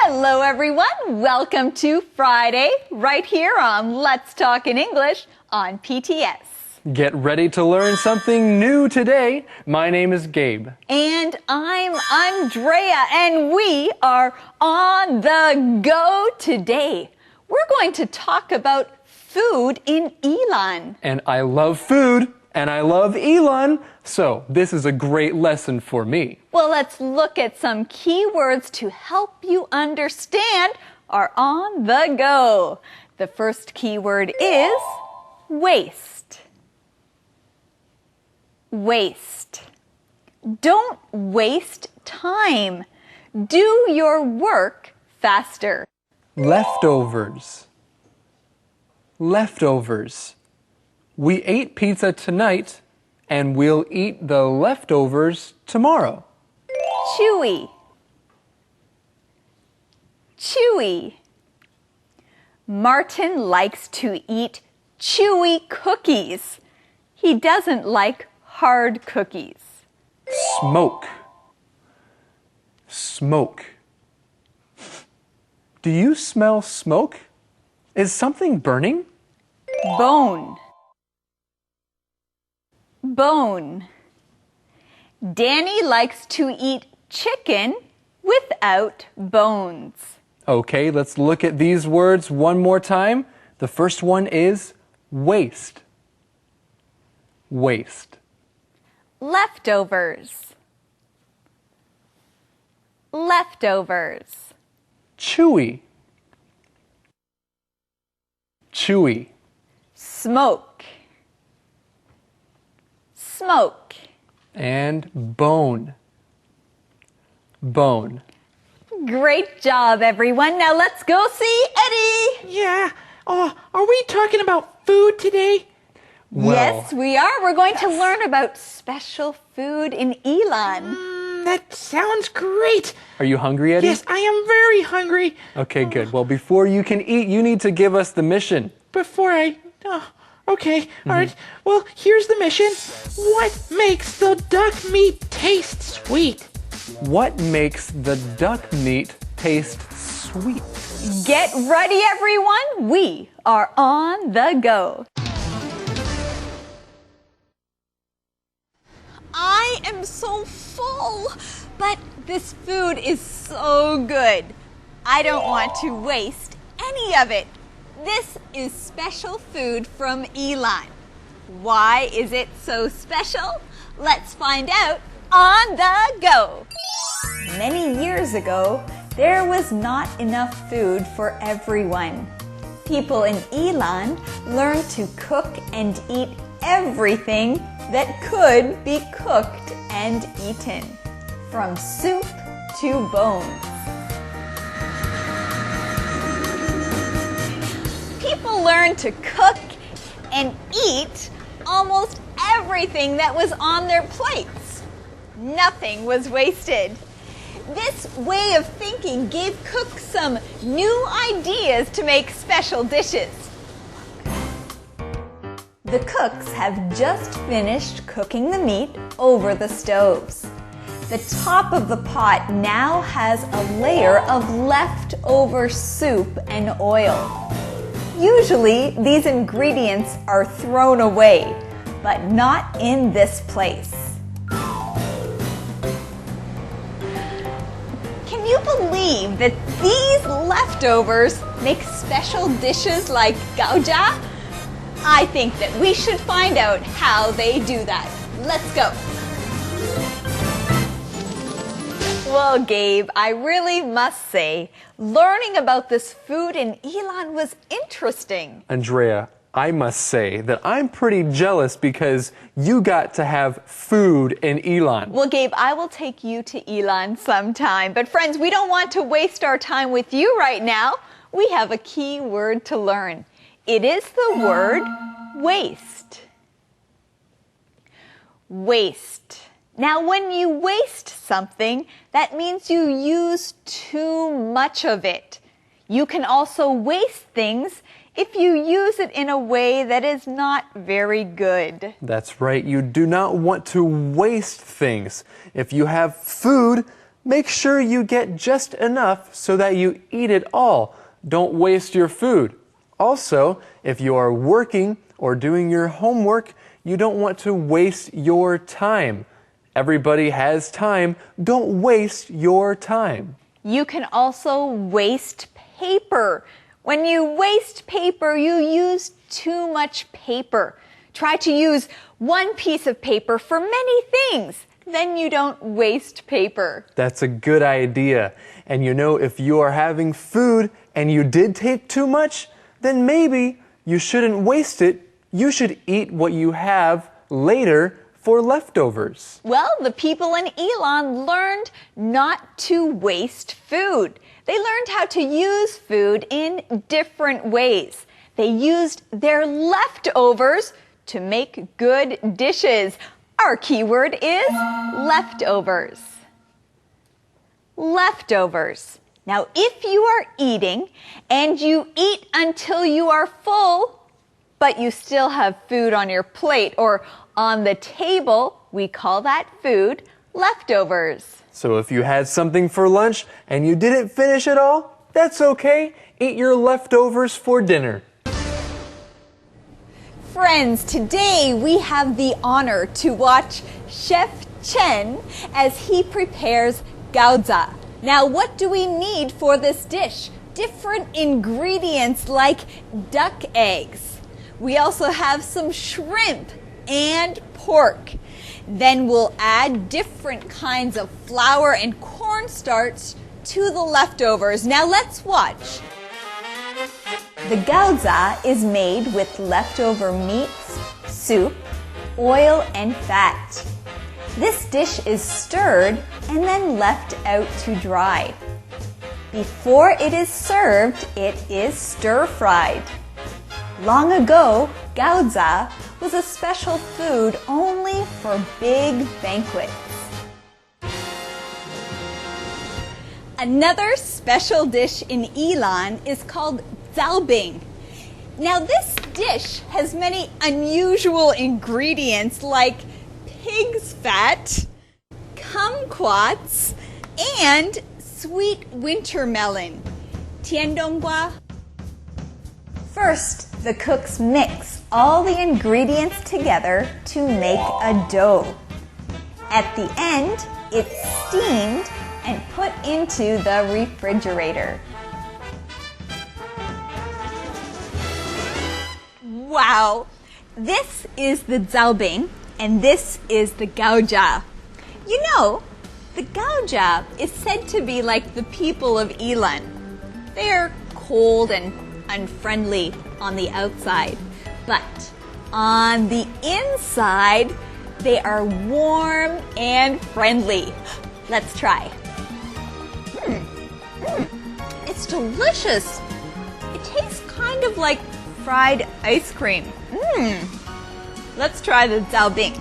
Hello everyone, welcome to Friday, right here on Let's Talk in English on PTS. Get ready to learn something new today. My name is Gabe. And I'm Andrea, and we are on the go today. We're going to talk about food in Elon. And I love food, and I love Elon, so this is a great lesson for me. Well, let's look at some key words to help you understand our on the go. The first key word is waste. Waste. Don't waste time. Do your work faster. Leftovers. Leftovers. We ate pizza tonight, and we'll eat the leftovers tomorrow. Chewy. Chewy. Martin likes to eat chewy cookies. He doesn't like hard cookies. Smoke. Smoke. Do you smell smoke? Is something burning? Bone. Bone. Danny likes to eat chicken without bones. Okay, let's look at these words one more time. The first one is waste. Waste. Leftovers. Leftovers. Chewy. Chewy. Smoke. Smoke. And bone. Bone. Great job, everyone. Now let's go see Eddie. Yeah. Oh, are we talking about food today? Well, Yes, we are. We're going to learn about special food in Elon. That sounds great. are you hungry, Eddie? Yes, I am very hungry. Okay, good. Well, before you can eat, you need to give us the mission. Okay, all right. Well, here's the mission. What makes the duck meat taste sweet? What makes the duck meat taste sweet? Get ready, everyone. We are on the go. I am so full, but this food is so good. I don't want to waste any of it. This is special food from Elon. Why is it so special? Let's find out on the go. Many years ago, there was not enough food for everyone. People in Elon learned to cook and eat everything that could be cooked and eaten, from soup to bones. People learned to cook and eat almost everything that was on their plates. Nothing was wasted. This way of thinking gave cooks some new ideas to make special dishes. The cooks have just finished cooking the meat over the stoves. The top of the pot now has a layer of leftover soup and oil. Usually, these ingredients are thrown away, but not in this place. Can you believe that these leftovers make special dishes like goudza? I think that we should find out how they do that. Let's go. Well, Gabe, I really must say, learning about this food in Elon was interesting. Andrea, I must say that I'm pretty jealous because you got to have food in Elon. Well, Gabe, I will take you to Elon sometime. But friends, we don't want to waste our time with you right now. We have a key word to learn. It is the word waste. Waste. Now, when you waste something, that means you use too much of it. You can also waste things if you use it in a way that is not very good. That's right. You do not want to waste things. If you have food, Make sure you get just enough so that you eat it all. Don't waste your food. Also, if you are working or doing your homework, you don't want to waste your time. Everybody has time. Don't waste your time. You can also waste paper. When you waste paper, you use too much paper. Try to use one piece of paper for many things. Then you don't waste paper. That's a good idea. And you know, if you are having food and you did take too much, then maybe you shouldn't waste it. You should eat what you have later for leftovers. Well, the people in Elon learned not to waste food. They learned how to use food in different ways. They used their leftovers to make good dishes. Our keyword is leftovers. Leftovers. Now, if you are eating and you eat until you are full, but you still have food on your plate or on the table, we call that food leftovers. So if you had something for lunch and you didn't finish it all, that's okay. Eat your leftovers for dinner. Friends, today we have the honor to watch Chef Chen as he prepares goudza. Now, what do we need for this dish? Different ingredients like duck eggs. We also have some shrimp and pork. Then we'll add different kinds of flour and cornstarch to the leftovers. Now let's watch. The goudza is made with leftover meats, soup, oil, and fat. This dish is stirred and then left out to dry. Before it is served, it is stir-fried. Long ago, goudza was a special food only for big banquets. Another special dish in Elon is called zaobing. Now this dish has many unusual ingredients like pig's fat, kumquats, and sweet winter melon, tiandonggua. First, the cooks mix all the ingredients together to make a dough. At the end, it's steamed and put into the refrigerator. Wow! This is the zaobing and this is the goudza. You know, the goudza is said to be like the people of Elon. They are cold and unfriendly on the outside, but on the inside, they are warm and friendly. Let's try. It's delicious. It tastes kind of like fried ice cream. Let's try the zaobing.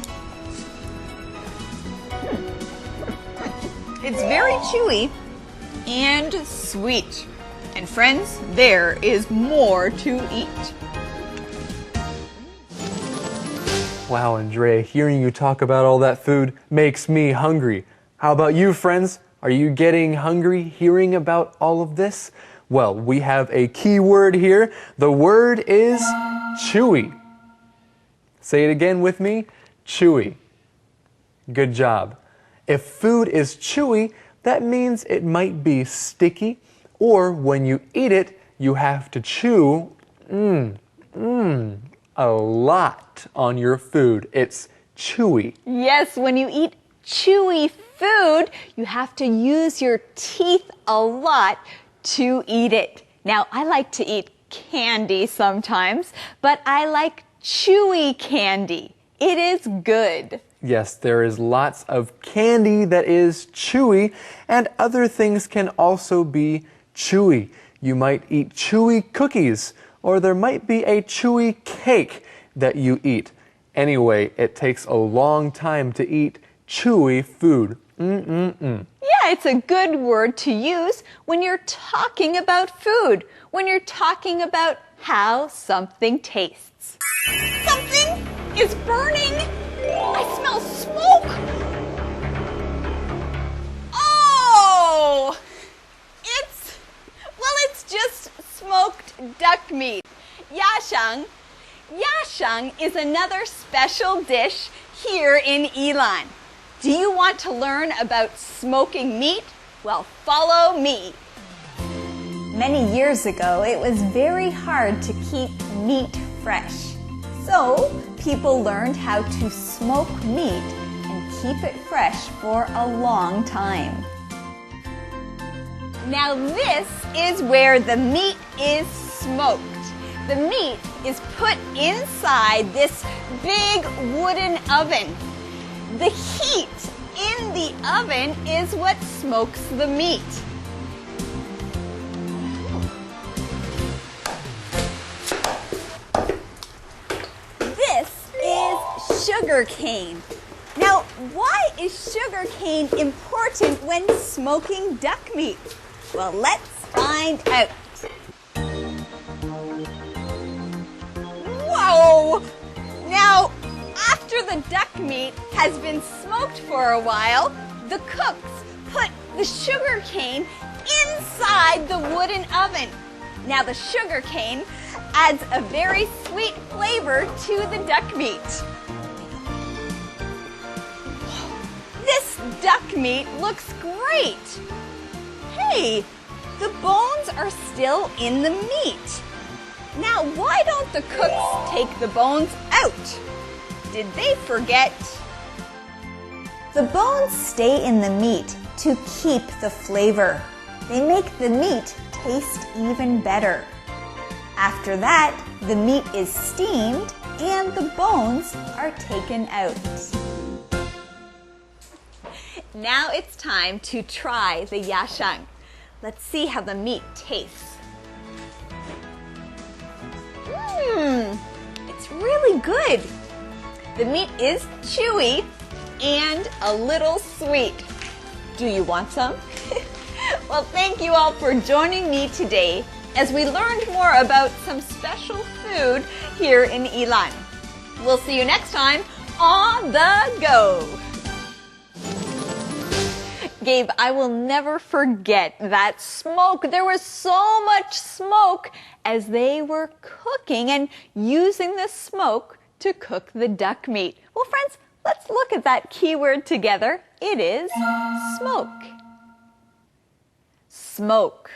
It's very chewy and sweet. And friends, there is more to eat. Wow, Andrea, hearing you talk about all that food makes me hungry. How about you, friends? Are you getting hungry hearing about all of this? Well, we have a key word here. The word is chewy. Say it again with me. Chewy. Good job. If food is chewy, that means it might be sticky, or when you eat it, you have to chew a lot on your food. It's chewy. Yes, when you eat chewy food, you have to use your teeth a lot to eat it. Now, I like to eat candy sometimes, but I like chewy candy. It is good. Yes, there is lots of candy that is chewy, and other things can also be chewy. You might eat chewy cookies, or there might be a chewy cake that you eat. Anyway, it takes a long time to eat chewy food. Yeah, it's a good word to use when you're talking about food, when you're talking about how something tastes. Something is burning. I smell smoke. Oh! yashang. Yashang is another special dish here in Ilan. Do you want to learn about smoking meat? Well, follow me. Many years ago, it was very hard to keep meat fresh. So, people learned how to smoke meat and keep it fresh for a long time. Now this is where the meat is smoked. The meat is put inside this big wooden oven. The heat in the oven is what smokes the meat. This is sugar cane. Now, why is sugar cane important when smoking duck meat? Well, let's find out. Whoa! Now, after the duck meat has been smoked for a while, the cooks put the sugar cane inside the wooden oven. Now, the sugar cane adds a very sweet flavor to the duck meat. This duck meat looks great. Hey, the bones are still in the meat. Now, why don't the cooks take the bones out? Did they forget? The bones stay in the meat to keep the flavor. They make the meat taste even better. After that, the meat is steamed and the bones are taken out. Now it's time to try the yashang. Let's see how the meat tastes. It's really good. The meat is chewy and a little sweet. Do you want some? Well, thank you all for joining me today as we learned more about some special food here in Ilan. We'll see you next time on the go. Gabe, I will never forget that smoke. There was so much smoke as they were cooking and using the smoke to cook the duck meat. Well, friends, let's look at that keyword together. It is smoke. Smoke.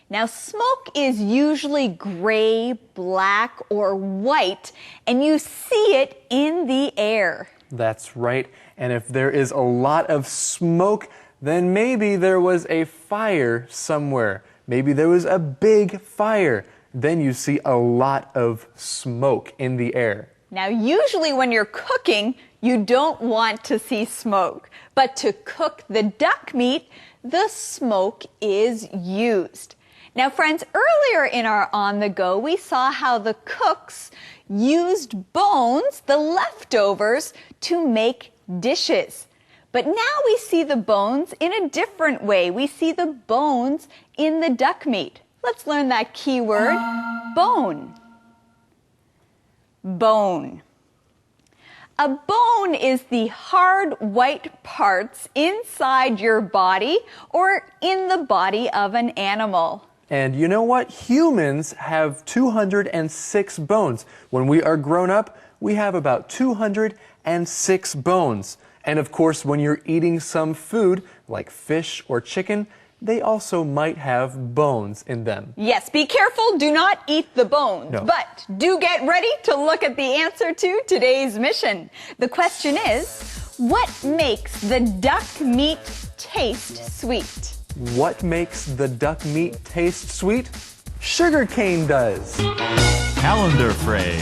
Now, smoke is usually gray, black, or white, and you see it in the air. That's right. And if there is a lot of smoke, then maybe there was a fire somewhere. Maybe there was a big fire. Then you see a lot of smoke in the air. Now, usually when you're cooking, you don't want to see smoke. But to cook the duck meat, the smoke is used. Now, friends, earlier in our On the Go, we saw how the cooks used bones, the leftovers, to make dishes. But now we see the bones in a different way. We see the bones in the duck meat. Let's learn that key word, bone. Bone. A bone is the hard white parts inside your body or in the body of an animal. And you know what? Humans have 206 bones. When we are grown up, we have about 206 bones. And of course, when you're eating some food, like fish or chicken, they also might have bones in them. Yes, be careful, do not eat the bones. No. But do get ready to look at the answer to today's mission. The question is, what makes the duck meat taste sweet? What makes the duck meat taste sweet? Sugar cane does. Calendar phrase.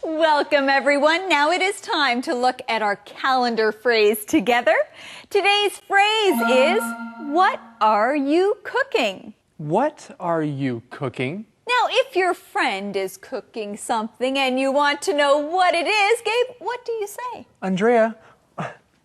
Welcome, everyone. Now it is time to look at our calendar phrase together. Today's phrase is, what are you cooking? What are you cooking? Now, if your friend is cooking something and you want to know what it is, Gabe, what do you say? Andrea,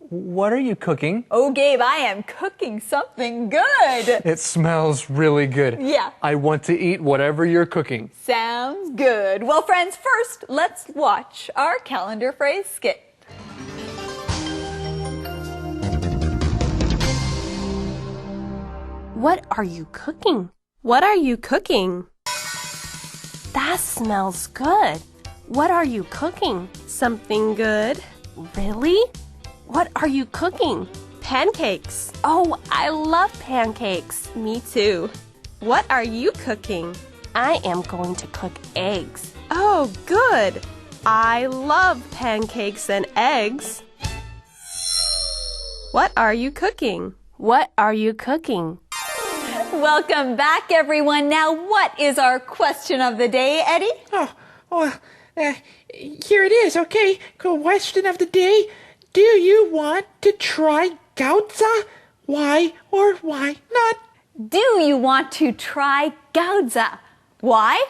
what are you cooking? Oh, Gabe, I am cooking something good. It smells really good. Yeah. I want to eat whatever you're cooking. Sounds good. Well, friends, first, let's watch our calendar phrase skit. What are you cooking? What are you cooking? That smells good. What are you cooking? Something good? Really? What are you cooking? Pancakes. Oh, I love pancakes. Me too. What are you cooking? I am going to cook eggs. Oh, good. I love pancakes and eggs. What are you cooking? What are you cooking? Welcome back, everyone. Now, what is our question of the day, Eddie? Here it is, okay? Question of the day. Do you want to try goudza? Why or why not? Do you want to try goudza? Why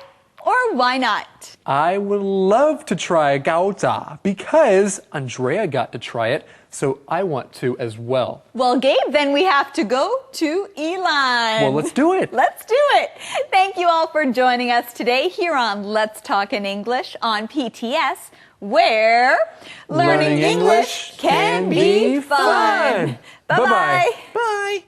or why not? I would love to try goudza because Andrea got to try it, so I want to as well. Well, Gabe, then we have to go to Elon. Well, let's do it. Let's do it. Thank you all for joining us today here on Let's Talk in English on PTS, where learning English can be fun. Bye-bye. Bye.